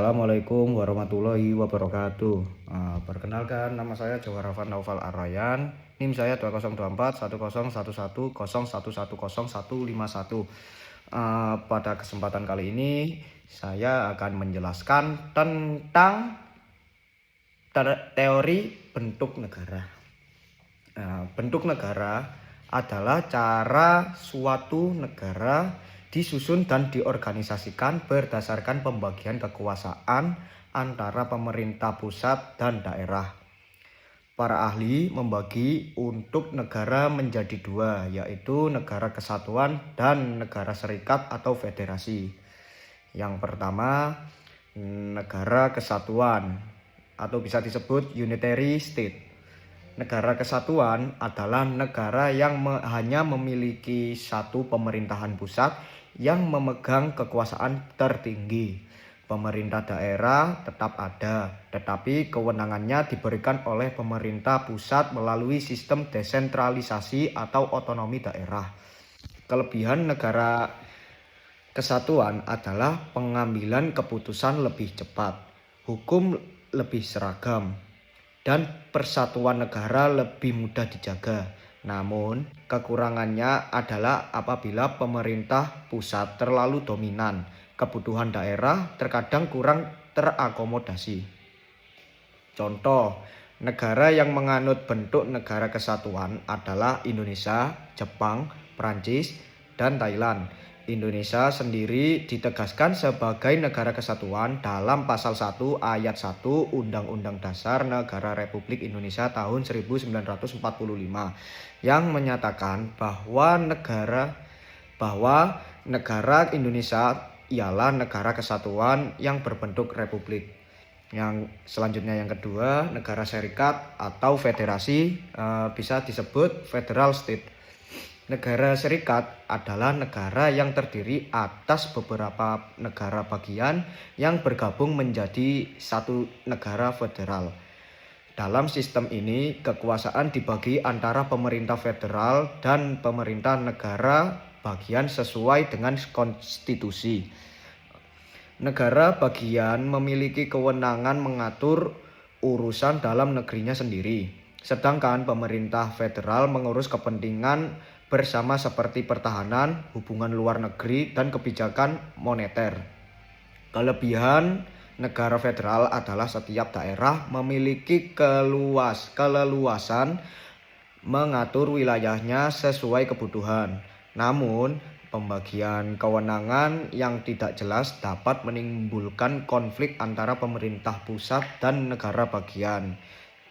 Assalamualaikum warahmatullahi wabarakatuh. Perkenalkan, nama saya Joharavan Naufal Ar-Rayyan. NIM saya 2024 1011 101110151. Pada kesempatan kali ini saya akan menjelaskan tentang teori bentuk negara. Bentuk negara adalah cara suatu negara disusun dan diorganisasikan berdasarkan pembagian kekuasaan antara pemerintah pusat dan daerah. Para ahli membagi untuk negara menjadi dua, yaitu negara kesatuan dan negara serikat atau federasi. Yang pertama, negara kesatuan atau bisa disebut unitary state. Negara kesatuan adalah negara yang hanya memiliki satu pemerintahan pusat yang memegang kekuasaan tertinggi. Pemerintah daerah tetap ada, tetapi kewenangannya diberikan oleh pemerintah pusat melalui sistem desentralisasi atau otonomi daerah. Kelebihan negara kesatuan adalah pengambilan keputusan lebih cepat, hukum lebih seragam, dan persatuan negara lebih mudah dijaga. Namun, kekurangannya adalah apabila pemerintah pusat terlalu dominan, kebutuhan daerah terkadang kurang terakomodasi. Contoh, negara yang menganut bentuk negara kesatuan adalah Indonesia, Jepang, Prancis, dan Thailand. Indonesia sendiri ditegaskan sebagai negara kesatuan dalam pasal 1 ayat 1 Undang-Undang Dasar Negara Republik Indonesia tahun 1945 yang menyatakan bahwa negara Indonesia ialah negara kesatuan yang berbentuk republik. Yang selanjutnya yang kedua, negara serikat atau federasi, bisa disebut federal state. Negara serikat adalah negara yang terdiri atas beberapa negara bagian yang bergabung menjadi satu negara federal. Dalam sistem ini, kekuasaan dibagi antara pemerintah federal dan pemerintah negara bagian sesuai dengan konstitusi. Negara bagian memiliki kewenangan mengatur urusan dalam negerinya sendiri, sedangkan pemerintah federal mengurus kepentingan bersama seperti pertahanan, hubungan luar negeri, dan kebijakan moneter. Kelebihan negara federal adalah setiap daerah memiliki keleluasan mengatur wilayahnya sesuai kebutuhan. Namun, pembagian kewenangan yang tidak jelas dapat menimbulkan konflik antara pemerintah pusat dan negara bagian.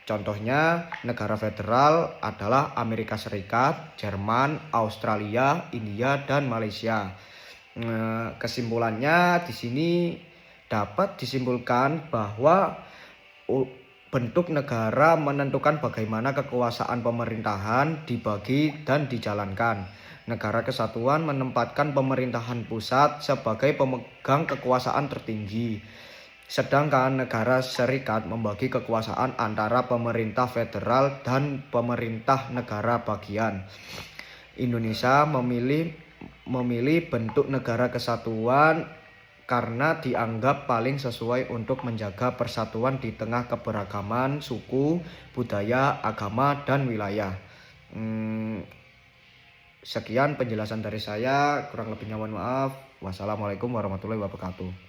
Contohnya, negara federal adalah Amerika Serikat, Jerman, Australia, India, dan Malaysia. Kesimpulannya di sini dapat disimpulkan bahwa bentuk negara menentukan bagaimana kekuasaan pemerintahan dibagi dan dijalankan. Negara kesatuan menempatkan pemerintahan pusat sebagai pemegang kekuasaan tertinggi. Sedangkan negara serikat membagi kekuasaan antara pemerintah federal dan pemerintah negara bagian. Indonesia memilih bentuk negara kesatuan karena dianggap paling sesuai untuk menjaga persatuan di tengah keberagaman suku, budaya, agama, dan wilayah. Sekian penjelasan dari saya, kurang lebihnya mohon maaf. Wassalamualaikum warahmatullahi wabarakatuh.